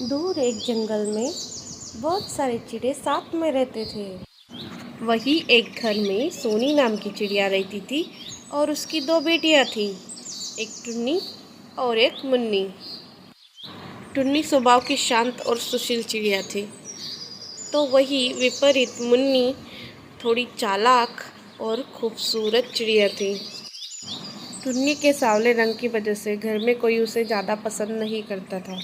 दूर एक जंगल में बहुत सारे चिड़े साथ में रहते थे। वही एक घर में सोनी नाम की चिड़िया रहती थी और उसकी दो बेटियां थीं, एक टुन्नी और एक मुन्नी। टुन्नी स्वभाव की शांत और सुशील चिड़िया थी, तो वही विपरीत मुन्नी थोड़ी चालाक और खूबसूरत चिड़िया थी। टुन्नी के सांवले रंग की वजह से घर में कोई उसे ज़्यादा पसंद नहीं करता था।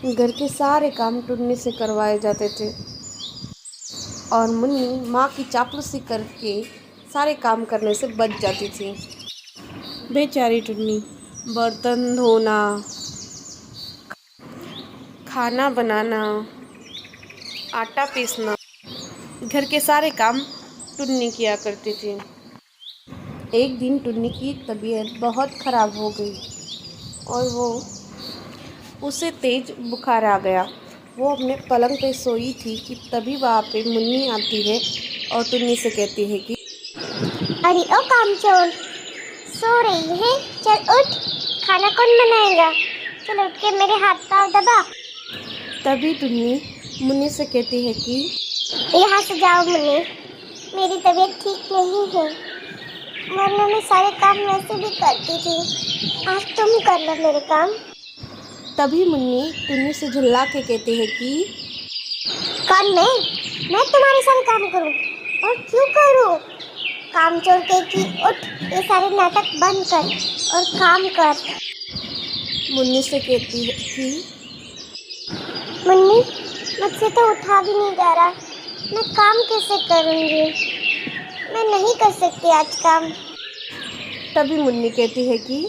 घर के सारे काम टुन्नी से करवाए जाते थे और मुन्नी माँ की चापलूसी करके सारे काम करने से बच जाती थी। बेचारी टुन्नी बर्तन धोना, खाना बनाना, आटा पीसना, घर के सारे काम टुन्नी किया करती थी। एक दिन टुन्नी की तबीयत बहुत ख़राब हो गई और उसे तेज़ बुखार आ गया। वो अपने पलंग पे सोई थी कि तभी वहाँ पे मुन्नी आती है और टुन्नी से कहती है कि अरे ओ कामचोर, सो रही है? चल उठ, खाना कौन बनाएगा? चल उठ के मेरे हाथ पाँव दबा। तभी टुन्नी मुन्नी से कहती है कि यहाँ से जाओ मुन्नी, मेरी तबीयत ठीक नहीं है, वरना मैं सारे काम वैसे भी करती थी। आज तुम कर लो मेरे काम। तभी मुन्नी टुन्नी से झुल्ला के कहती है कि कौन मैं तुम्हारे सारे काम करूँ? और क्यों करूँ? कामचोर के कि उठ, ये सारे नाटक बंद कर और काम कर। मुन्नी से कहती है कि मुन्नी, मुझसे तो उठा भी नहीं जा रहा, मैं काम कैसे करूँगी? मैं नहीं कर सकती आज काम। तभी मुन्नी कहती है कि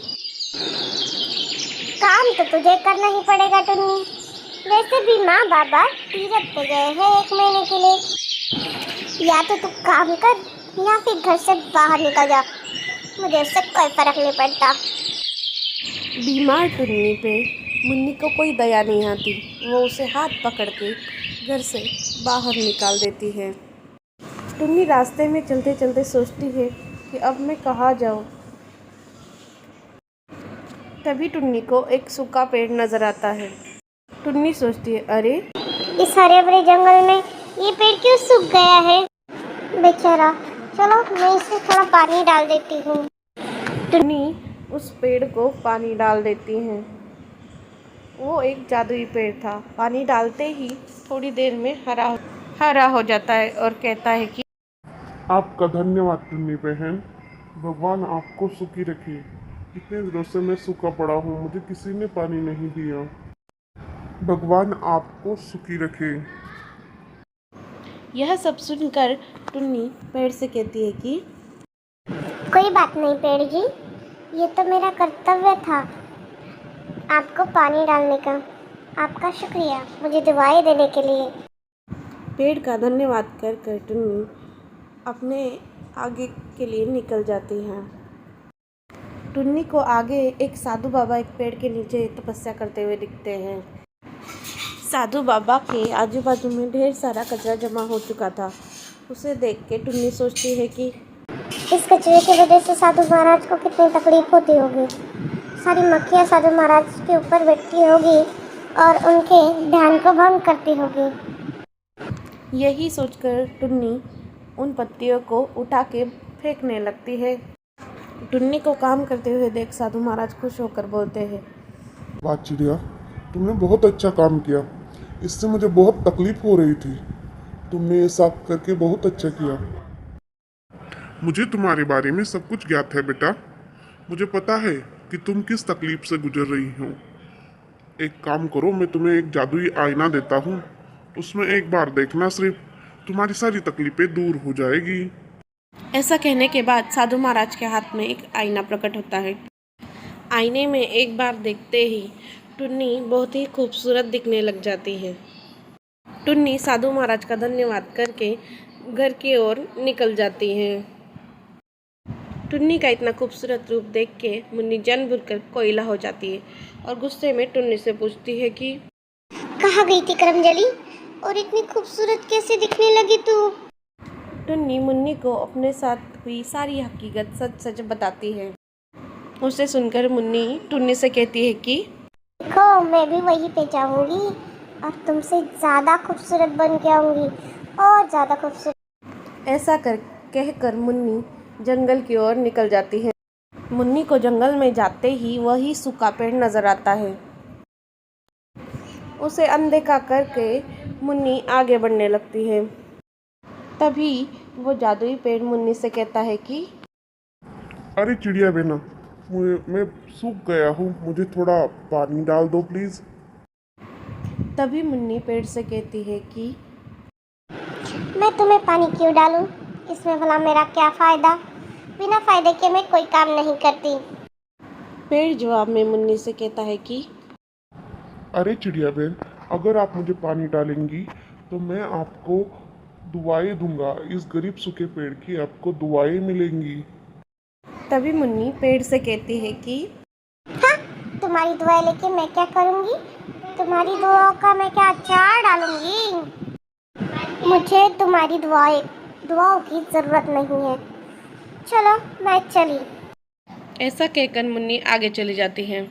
काम तो तुझे करना ही पड़ेगा टुन्नी, वैसे भी माँ बाबा तीरथ पे गए हैं 1 महीने के लिए। या तो तू काम कर या फिर घर से बाहर निकल जा, मुझे उससे कोई फर्क नहीं पड़ता। बीमार टुन्नी पे मुन्नी को कोई दया नहीं आती। वो उसे हाथ पकड़ के घर से बाहर निकाल देती है। टुन्नी रास्ते में चलते चलते सोचती है कि अब मैं कहाँ जाऊँ। तभी टुन्नी को एक सूखा पेड़ नज़र आता है। टुन्नी सोचती है, अरे इस हरे भरे जंगल में ये पेड़ क्यों सूख गया है? बेचारा, चलो मैं इसे थोड़ा पानी डाल देती हूँ। टुन्नी उस पेड़ को पानी डाल देती है। वो एक जादुई पेड़ था। पानी डालते ही थोड़ी देर में हरा हो जाता है और कहता है कि आपका धन्यवाद टुन्नी बहन, भगवान आपको सुखी रखे। इतने दिनों से मैं सूखा पड़ा हूँ, मुझे किसी ने पानी नहीं दिया। भगवान आपको सुखी रखे। यह सब सुनकर टुन्नी पेड़ से कहती है कि कोई बात नहीं पेड़ जी, ये तो मेरा कर्तव्य था आपको पानी डालने का। आपका शुक्रिया मुझे दुआएं देने के लिए। पेड़ का धन्यवाद कर टुन्नी अपने आगे के लिए निकल जाती हैं। टुन्नी को आगे एक साधु बाबा एक पेड़ के नीचे तपस्या करते हुए दिखते हैं। साधु बाबा के आजू बाजू में ढेर सारा कचरा जमा हो चुका था। उसे देख के टुन्नी सोचती है कि इस कचरे की वजह से साधु महाराज को कितनी तकलीफ होती होगी। सारी मक्खियाँ साधु महाराज के ऊपर बैठती होगी और उनके ध्यान को भंग करती होगी। यही सोचकर टुन्नी उन पत्तियों को उठा के फेंकने लगती है। टुन्नी को काम करते हुए देख साधु महाराज खुश होकर बोलते हैं, वाह चिड़िया, तुमने बहुत अच्छा काम किया। इससे मुझे बहुत तकलीफ हो रही थी, तुमने ये साफ करके बहुत अच्छा किया। मुझे तुम्हारे बारे में सब कुछ ज्ञात है बेटा। मुझे पता है कि तुम किस तकलीफ से गुजर रही हो। एक काम करो, मैं तुम्हें एक जादुई आईना देता हूँ, उसमें एक बार देखना, सिर्फ तुम्हारी सारी तकलीफें दूर हो जाएगी। ऐसा कहने के बाद साधु महाराज के हाथ में एक आईना प्रकट होता है। आईने में एक बार देखते ही टुन्नी बहुत ही खूबसूरत दिखने लग जाती है। टुन्नी साधु महाराज का धन्यवाद करके घर की ओर निकल जाती है। टुन्नी का इतना खूबसूरत रूप देख के मुन्नी जानबूझकर कोयला हो जाती है और गुस्से में टुन्नी से पूछती है कि कहाँ गई थी करमजली, और इतनी खूबसूरत कैसे दिखने लगी तू? टुन्नी मुन्नी को अपने साथ हुई सारी हकीकत सच सच बताती है। उसे सुनकर मुन्नी टुन्नी से कहती है कि देखो मैं भी वहीं पे जाऊंगी और तुमसे ज़्यादा खूबसूरत बन के आऊंगी और ज़्यादा खूबसूरत। ऐसा कहकर मुन्नी जंगल की ओर निकल जाती है। मुन्नी को जंगल में जाते ही वही सूखा पेड़ नजर आता है। उसे अनदेखा करके मुन्नी आगे बढ़ने लगती है। तभी वो जादुई पेड़ मुन्नी से कहता है कि अरे चिड़िया बेना, मैं सूख गया हूँ, मुझे थोड़ा पानी डाल दो प्लीज़। तभी मुन्नी पेड़ से कहती है कि मैं तुम्हें पानी क्यों डालूं? इसमें भला मेरा क्या फ़ायदा? बिना फ़ायदे के मैं कोई काम नहीं करती। पेड़ जवाब में मुन्नी से कहता है कि अरे चिड़िया बहन, अगर आप मुझे पानी डालेंगी तो मैं आपको दुआएं दूंगा। इस गरीब सूखे पेड़ की आपको दुआएं मिलेंगी। तभी मुन्नी पेड़ से कहती है कि हाँ, तुम्हारी दुआएं लेके मैं क्या करूँगी? तुम्हारी दुआओं का मैं क्या अचार डालूंगी? मुझे तुम्हारी दुआओं की ज़रूरत नहीं है। चलो मैं चली। ऐसा कहकर मुन्नी आगे चली जाती है।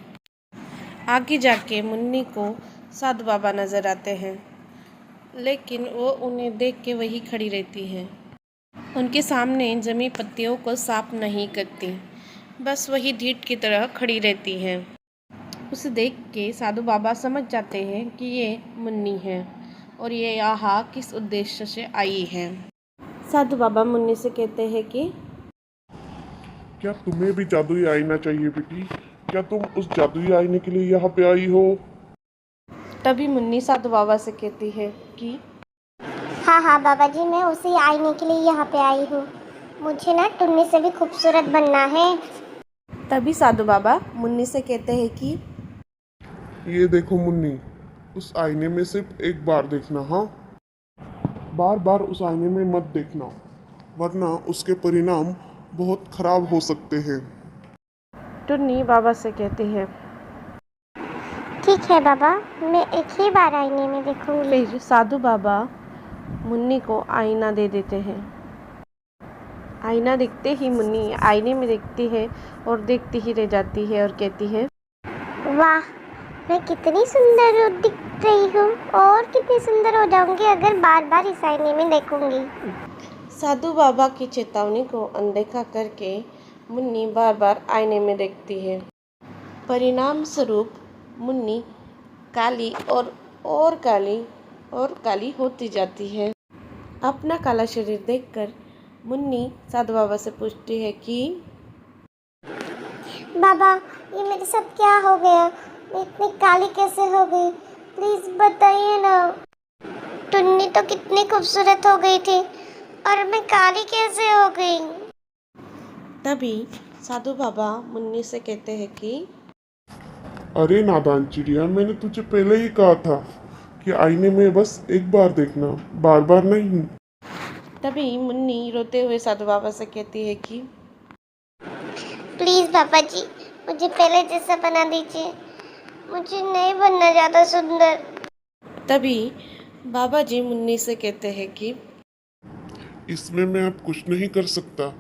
आगे जाके मुन्नी को साधु बाबा नजर आते हैं, लेकिन वो उन्हें देख के वही खड़ी रहती है। उनके सामने जमी पत्तियों को साफ नहीं करती, बस वही ढीठ की तरह खड़ी रहती है। उसे देख के साधु बाबा समझ जाते हैं कि ये मुन्नी है और ये यहाँ किस उद्देश्य से आई है। साधु बाबा मुन्नी से कहते हैं कि क्या तुम्हें भी जादुई आईना चाहिए बेटी? क्या तुम उस जादुई आईने के लिए यहाँ पे आई हो? तभी मुन्नी साधु बाबा से कहती है कि हाँ हाँ बाबा जी, मैं उसी आईने के लिए यहाँ पे आई हूँ। मुझे ना टुन्नी से भी खूबसूरत बनना है। तभी साधु बाबा मुन्नी से कहते हैं कि ये देखो मुन्नी, उस आईने में सिर्फ एक बार देखना, हाँ? बार बार उस आईने में मत देखना, वरना उसके परिणाम बहुत खराब हो सकते हैं। टुन्नी बाबा से कहती है। ठीक है बाबा, मैं एक ही बार आईने में देखूंगी। फिर साधु बाबा मुन्नी को आईना दे देते हैं। आईना देखते ही मुन्नी आईने में देखती है और देखती ही रह जाती है और कहती है, वाह, मैं कितनी सुंदर दिख रही हूँ और कितनी सुंदर हो जाऊंगी अगर बार बार इस आईने में देखूंगी। साधु बाबा की चेतावनी को अनदेखा करके मुन्नी बार बार आईने में देखती है। परिणाम स्वरूप मुन्नी काली और काली होती जाती है। अपना काला शरीर देखकर मुन्नी साधु बाबा से पूछती है कि बाबा, ये मेरे साथ क्या हो गया? मैं इतनी काली कैसे हो गई? प्लीज बताइए ना। टुन्नी तो कितनी खूबसूरत हो गई थी और मैं काली कैसे हो गई? तभी साधु बाबा मुन्नी से कहते हैं कि अरे नादान चिड़िया, मैंने तुझे पहले ही कहा था कि आईने में बस एक बार देखना, बार बार नहीं। तभी मुन्नी रोते हुए साधु बाबा से कहती है कि प्लीज बाबा जी, मुझे पहले जैसा बना दीजिए। मुझे नहीं बनना ज़्यादा सुंदर। तभी बाबा जी मुन्नी से कहते हैं कि इसमें मैं अब कुछ नहीं कर सकता,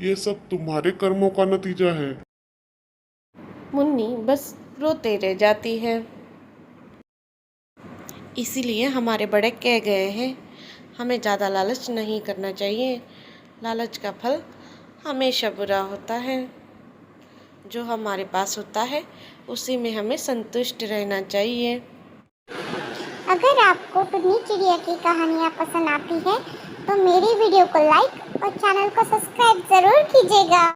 ये सब तुम्हारे कर्मों का नतीजा है। मुन्नी बस रोते रह जाती है। इसीलिए हमारे बड़े कह गए हैं, हमें ज़्यादा लालच नहीं करना चाहिए। लालच का फल हमेशा बुरा होता है। जो हमारे पास होता है उसी में हमें संतुष्ट रहना चाहिए। अगर आपको टुन्नी चिड़िया की कहानियाँ पसंद आती है तो मेरी वीडियो को लाइक और चैनल को सब्सक्राइब ज़रूर कीजिएगा।